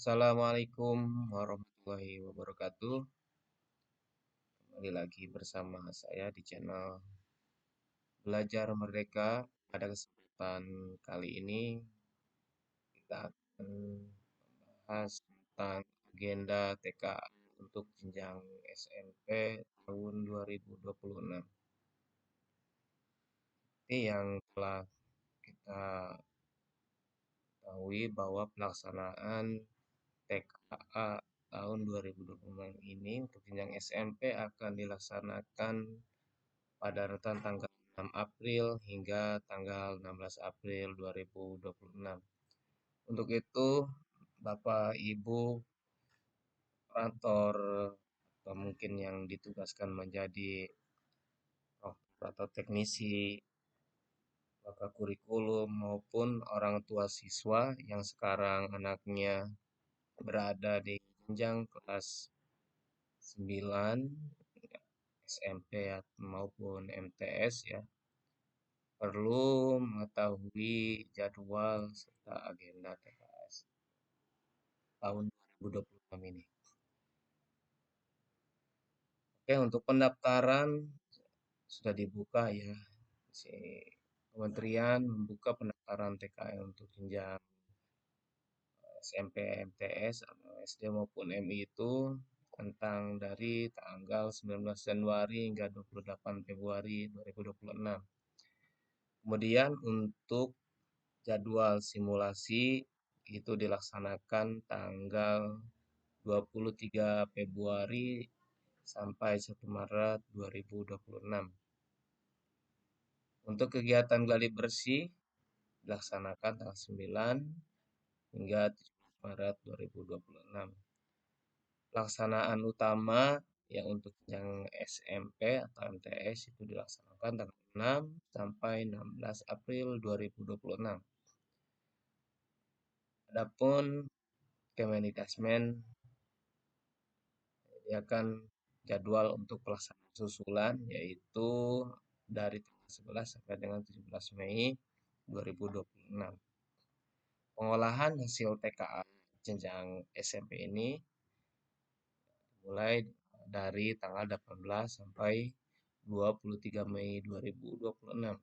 Assalamualaikum warahmatullahi wabarakatuh. Kembali lagi bersama saya di channel Belajar Merdeka. Pada kesempatan kali ini kita akan membahas tentang agenda TKA untuk jenjang SMP tahun 2026. Seperti yang telah kita ketahui bahwa pelaksanaan TKA tahun 2026 ini untuk jenjang SMP akan dilaksanakan pada rentang tanggal 6 April hingga tanggal 16 April 2026. Untuk itu, Bapak Ibu operator atau mungkin yang ditugaskan menjadi operator atau teknisi bakal kurikulum maupun orang tua siswa yang sekarang anaknya berada di jenjang kelas 9 SMP maupun MTS ya, perlu mengetahui jadwal serta agenda TKS tahun 2026 ini. Oke, untuk pendaftaran sudah dibuka ya. Si Kementerian membuka pendaftaran TKN untuk jenjang SMP, MTS, SD maupun MI itu tentang dari tanggal 19 Januari hingga 28 Februari 2026. Kemudian untuk jadwal simulasi itu dilaksanakan tanggal 23 Februari sampai 1 Maret 2026. Untuk kegiatan gladi bersih dilaksanakan tanggal 9 hingga 17 Maret 2026. Pelaksanaan utama yang untuk yang SMP atau MTS itu dilaksanakan tanggal 6 sampai 16 April 2026. Adapun Kemendikbud menyediakan jadwal untuk pelaksanaan susulan yaitu dari tanggal 11 sampai dengan 17 Mei 2026. Pengolahan hasil TKA jenjang SMP ini mulai dari tanggal 18 sampai 23 Mei 2026.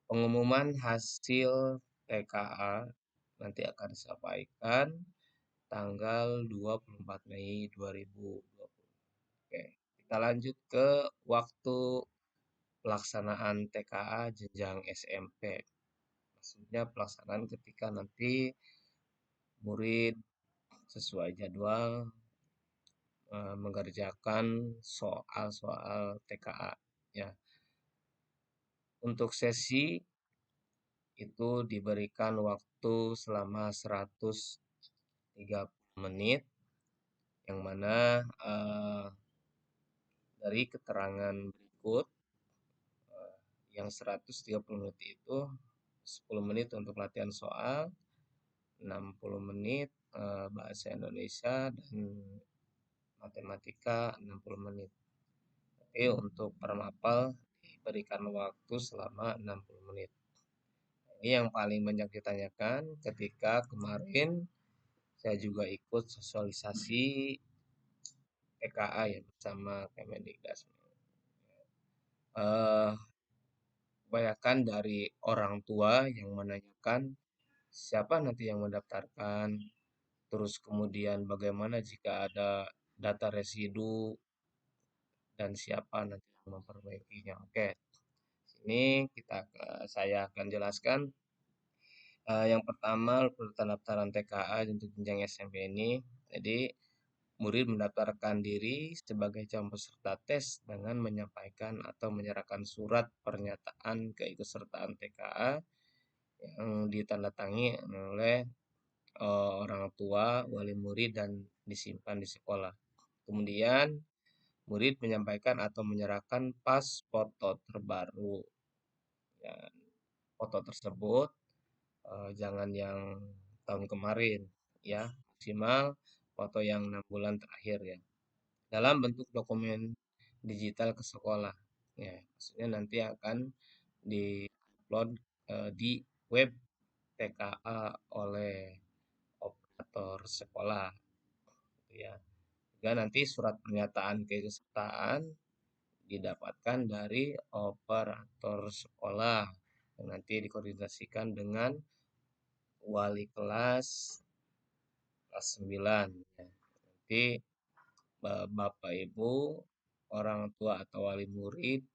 Pengumuman hasil TKA nanti akan disampaikan tanggal 24 Mei 2020. Oke, kita lanjut ke waktu pelaksanaan TKA jenjang SMP. Maksudnya pelaksanaan ketika nanti murid sesuai jadwal mengerjakan soal-soal TKA ya. Untuk sesi itu diberikan waktu selama 130 menit yang mana dari keterangan berikut yang 130 menit itu 10 menit untuk latihan soal, 60 menit bahasa Indonesia dan matematika 60 menit. Tapi untuk permapal diberikan waktu selama 60 menit. Ini yang paling banyak ditanyakan ketika kemarin saya juga ikut sosialisasi TKA ya bersama Kemendikbud. Kebanyakan dari orang tua yang menanyakan siapa nanti yang mendaftarkan, terus kemudian bagaimana jika ada data residu dan siapa nanti yang memperbaikinya. Oke, sini saya akan jelaskan. Yang pertama pendaftaran TKA untuk jenjang SMP ini, jadi murid mendaftarkan diri sebagai calon peserta tes dengan menyampaikan atau menyerahkan surat pernyataan keikutsertaan TKA yang ditandatangani oleh orang tua, wali murid dan disimpan di sekolah. Kemudian murid menyampaikan atau menyerahkan pas foto terbaru. Dan foto tersebut jangan yang tahun kemarin ya, maksimal foto yang 6 bulan terakhir ya. Dalam bentuk dokumen digital ke sekolah. Ya, maksudnya nanti akan di-upload di web TKA oleh operator sekolah, gitu ya. Dan nanti surat pernyataan keikutsertaan didapatkan dari operator sekolah yang nanti dikoordinasikan dengan wali kelas kelas 9 ya. Nanti Bapak Ibu, orang tua atau wali murid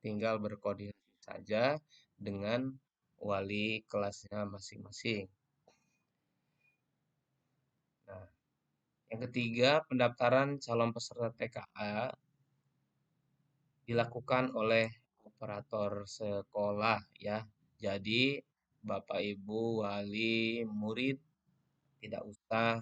tinggal berkoordinasi saja dengan wali kelasnya masing-masing. Nah, yang ketiga, pendaftaran calon peserta TKA dilakukan oleh operator sekolah ya. Jadi Bapak Ibu wali murid tidak usah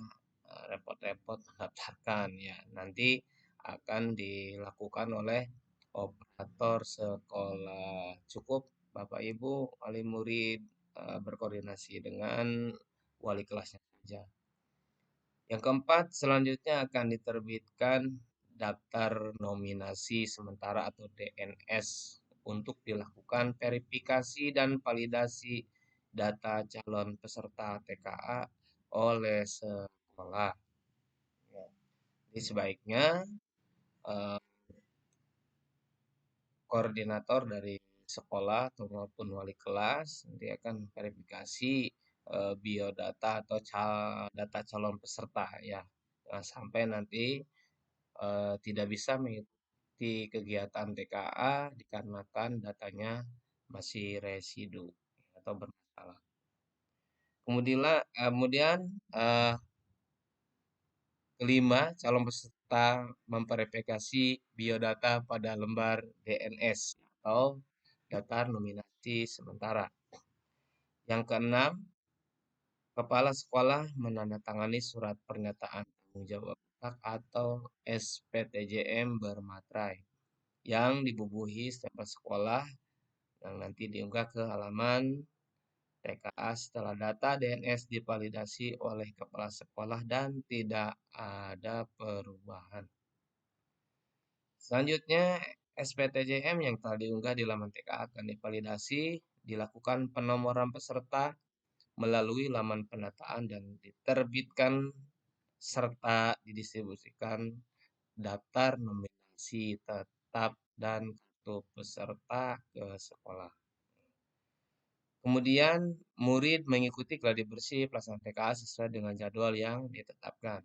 repot-repot mendaftarkan ya. Nanti akan dilakukan oleh operator sekolah. Cukup Bapak Ibu wali murid berkoordinasi dengan wali kelasnya saja. Yang keempat, selanjutnya akan diterbitkan daftar nominasi sementara atau DNS untuk dilakukan verifikasi dan validasi data calon peserta TKA oleh sekolah. Ya. Jadi sebaiknya eh, koordinator dari sekolah atau maupun wali kelas nanti akan verifikasi biodata atau data calon peserta ya. Jangan sampai nanti tidak bisa mengikuti kegiatan TKA dikarenakan datanya masih residu atau bermasalah. Kemudian kelima, calon peserta memverifikasi biodata pada lembar DNS atau daftar nominasi sementara. Yang keenam, kepala sekolah menandatangani surat pernyataan tanggung jawab atau SPTJM bermaterai yang dibubuhi stempel sekolah yang nanti diunggah ke halaman TKA setelah data DNS divalidasi oleh kepala sekolah dan tidak ada perubahan. Selanjutnya, SPTJM yang telah diunggah di laman TKA akan divalidasi, dilakukan penomoran peserta melalui laman pendataan dan diterbitkan serta didistribusikan daftar nominasi tetap dan kartu peserta ke sekolah. Kemudian, murid mengikuti gladi bersih pelaksanaan TKA sesuai dengan jadwal yang ditetapkan.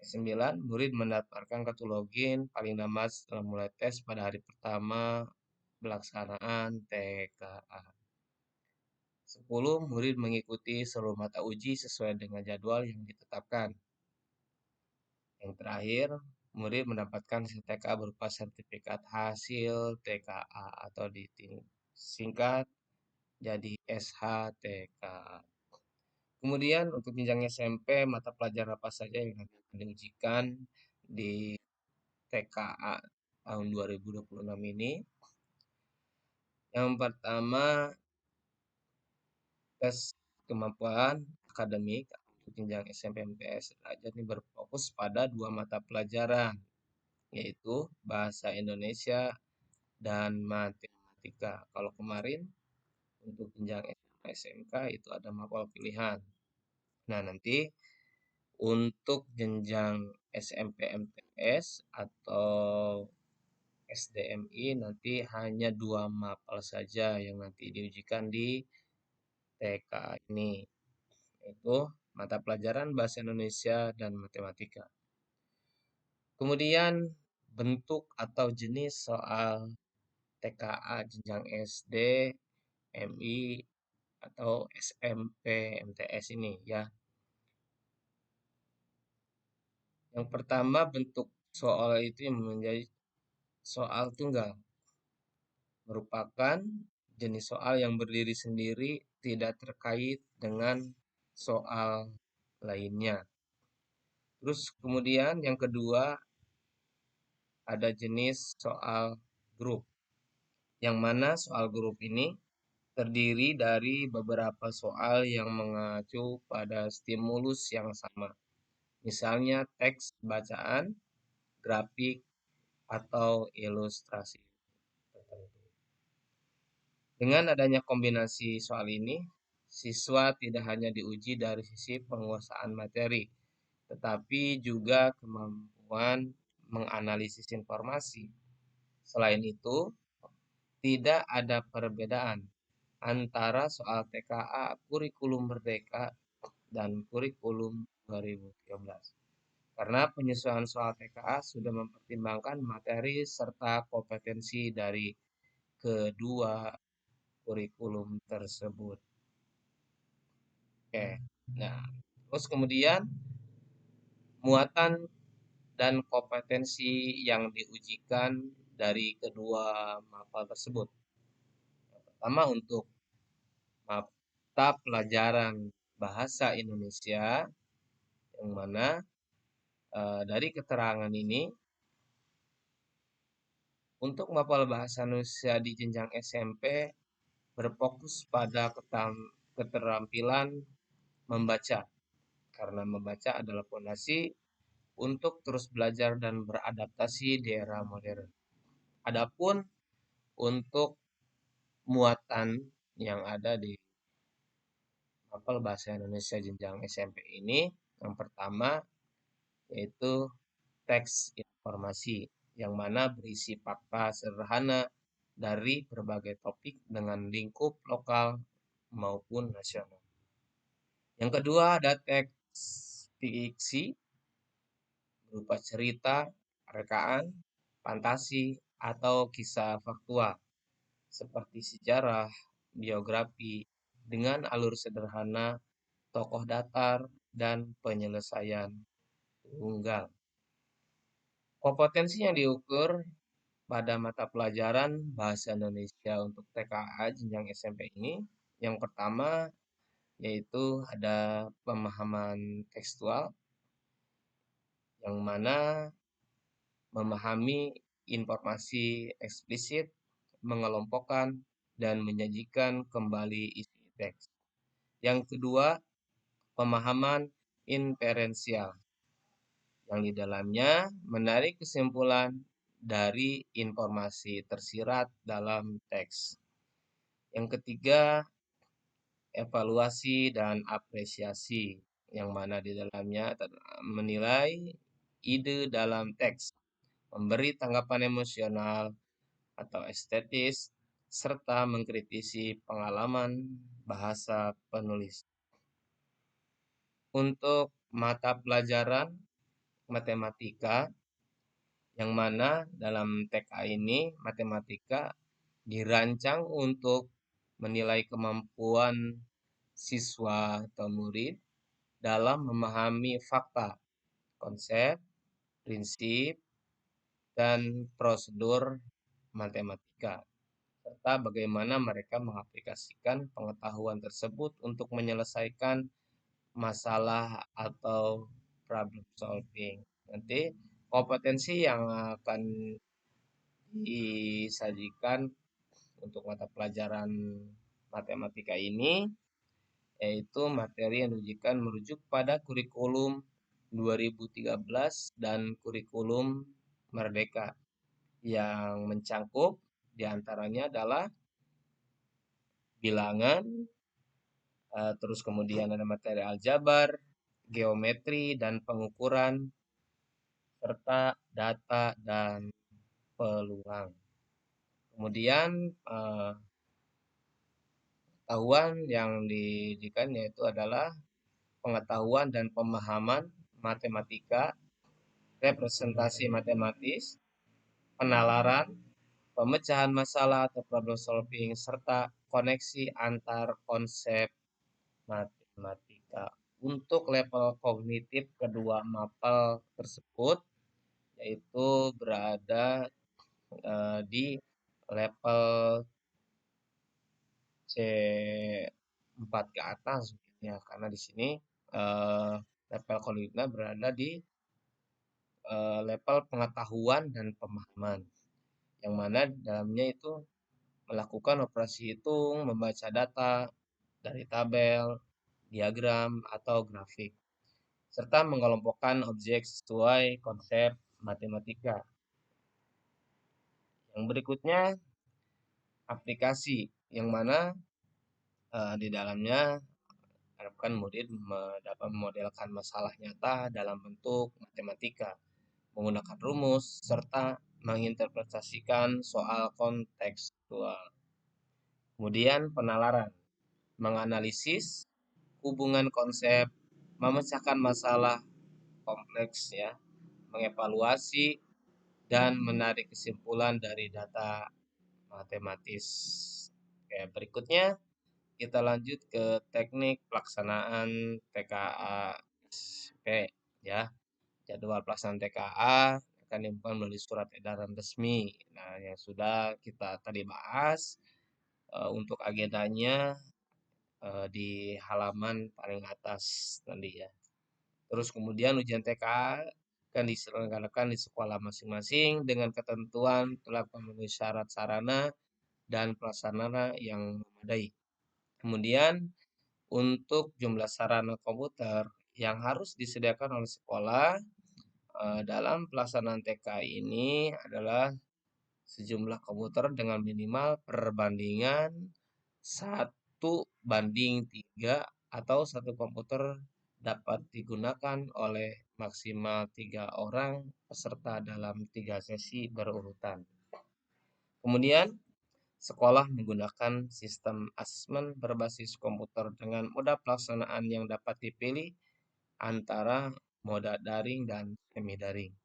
9. Murid mendaftarkan kartu login paling lambat setelah mulai tes pada hari pertama pelaksanaan TKA. 10. Murid mengikuti seluruh mata uji sesuai dengan jadwal yang ditetapkan. Yang terakhir, murid mendapatkan STK berupa sertifikat hasil TKA atau disingkat jadi SHTKA. Kemudian untuk jenjang SMP, mata pelajaran apa saja yang akan diujikan di TKA tahun 2026 ini? Yang pertama, tes kemampuan akademik untuk jenjang SMP MTS derajat ini berfokus pada 2 mata pelajaran, yaitu Bahasa Indonesia dan Matematika. Kalau kemarin untuk jenjang SMK itu ada mapel pilihan. Nah, nanti untuk jenjang SMP MTS atau SDMI nanti hanya 2 mapel saja yang nanti diujikan di TKA ini, yaitu mata pelajaran Bahasa Indonesia dan Matematika. Kemudian bentuk atau jenis soal TKA jenjang SD, MI, atau SMP, MTS ini ya. Yang pertama bentuk soal itu yang menjadi soal tunggal. Merupakan jenis soal yang berdiri sendiri tidak terkait dengan soal lainnya. Terus kemudian yang kedua ada jenis soal grup. Yang mana soal grup ini terdiri dari beberapa soal yang mengacu pada stimulus yang sama. Misalnya teks bacaan, grafik, atau ilustrasi tertentu. Dengan adanya kombinasi soal ini, siswa tidak hanya diuji dari sisi penguasaan materi, tetapi juga kemampuan menganalisis informasi. Selain itu, tidak ada perbedaan antara soal TKA kurikulum Merdeka dan kurikulum 2013. Karena penyesuaian soal TKA sudah mempertimbangkan materi serta kompetensi dari kedua kurikulum tersebut. Oke. Nah, terus kemudian muatan dan kompetensi yang diujikan dari kedua mapel tersebut. Yang pertama untuk mata pelajaran bahasa Indonesia, yang mana dari keterangan ini untuk mapel bahasa Indonesia di jenjang SMP berfokus pada keterampilan membaca, karena membaca adalah fondasi untuk terus belajar dan beradaptasi di era modern. Adapun untuk muatan yang ada di mapel bahasa Indonesia jenjang SMP ini, yang pertama yaitu teks informasi, yang mana berisi fakta sederhana dari berbagai topik dengan lingkup lokal maupun nasional. Yang kedua ada teks fiksi berupa cerita, rekaan, fantasi, atau kisah faktual seperti sejarah, biografi dengan alur sederhana, tokoh datar, dan penyelesaian tunggal. Kompetensi yang diukur pada mata pelajaran bahasa Indonesia untuk TKA jenjang SMP ini, yang pertama yaitu ada pemahaman tekstual, yang mana memahami informasi eksplisit, mengelompokkan, dan menyajikan kembali isi teks. Yang kedua, pemahaman inferensial, yang di dalamnya menarik kesimpulan dari informasi tersirat dalam teks. Yang ketiga, evaluasi dan apresiasi, yang mana di dalamnya menilai ide dalam teks, memberi tanggapan emosional atau estetis, serta mengkritisi pengalaman bahasa penulis. Untuk mata pelajaran matematika, yang mana dalam TK ini matematika dirancang untuk menilai kemampuan siswa atau murid dalam memahami fakta, konsep, prinsip, dan prosedur matematika, serta bagaimana mereka mengaplikasikan pengetahuan tersebut untuk menyelesaikan masalah atau problem solving. Nanti kompetensi yang akan disajikan untuk mata pelajaran matematika ini yaitu materi yang diujikan merujuk pada kurikulum 2013 dan kurikulum Merdeka yang mencangkup diantaranya adalah bilangan, terus kemudian ada materi aljabar, geometri dan pengukuran, serta data dan peluang. Kemudian pengetahuan yang diujikan yaitu adalah pengetahuan dan pemahaman matematika, representasi matematis, penalaran, pemecahan masalah atau problem solving, serta koneksi antar konsep matematika. Untuk level kognitif kedua mapel tersebut yaitu berada di level C4 ke atas ya, karena di sini level kognitifnya berada di level pengetahuan dan pemahaman, yang mana dalamnya itu melakukan operasi hitung, membaca data dari tabel, diagram, atau grafik, serta mengelompokkan objek sesuai konsep matematika. Yang berikutnya, aplikasi, yang mana Di dalamnya harapkan murid dapat memodelkan masalah nyata dalam bentuk matematika, menggunakan rumus, serta menginterpretasikan soal kontekstual. Kemudian penalaran, menganalisis hubungan konsep, memecahkan masalah kompleks ya, mengevaluasi dan menarik kesimpulan dari data matematis. Oke, berikutnya kita lanjut ke teknik pelaksanaan TKA SP ya. Jadwal pelaksanaan TKA akan diumumkan melalui surat edaran resmi. Nah, yang sudah kita tadi bahas untuk agendanya di halaman paling atas tadi ya. Terus kemudian ujian TKA akan diselenggarakan di sekolah masing-masing dengan ketentuan telah memenuhi syarat sarana dan prasarana yang memadai. Kemudian untuk jumlah sarana komputer yang harus disediakan oleh sekolah dalam pelaksanaan TKA ini adalah sejumlah komputer dengan minimal perbandingan 1:3 atau satu komputer dapat digunakan oleh maksimal 3 orang peserta dalam 3 sesi berurutan. Kemudian, sekolah menggunakan sistem asesmen berbasis komputer dengan moda pelaksanaan yang dapat dipilih antara moda daring dan semi daring.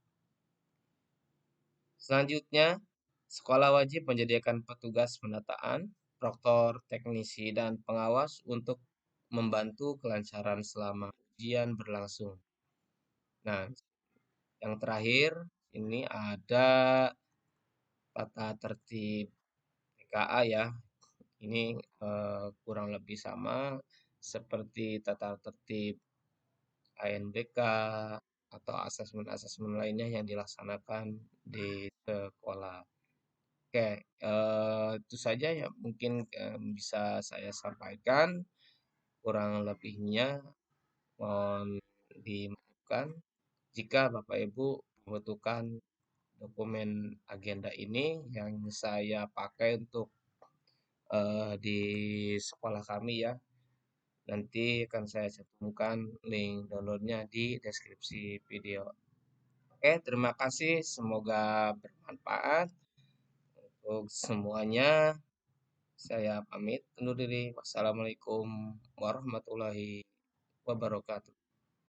Selanjutnya, sekolah wajib menyediakan petugas pendataan, proktor, teknisi, dan pengawas untuk membantu kelancaran selama ujian berlangsung. Nah, yang terakhir ini ada tata tertib TKA ya. Ini kurang lebih sama seperti tata tertib ANBK atau asesmen-asesmen lainnya yang dilaksanakan di sekolah. Oke, itu saja ya mungkin bisa saya sampaikan. Kurang lebihnya mohon dimaafkan jika Bapak Ibu membutuhkan dokumen agenda ini yang saya pakai untuk di sekolah kami ya. Nanti akan saya cantumkan link downloadnya di deskripsi video. Oke, terima kasih. Semoga bermanfaat untuk semuanya. Saya pamit undur diri. Wassalamualaikum warahmatullahi wabarakatuh.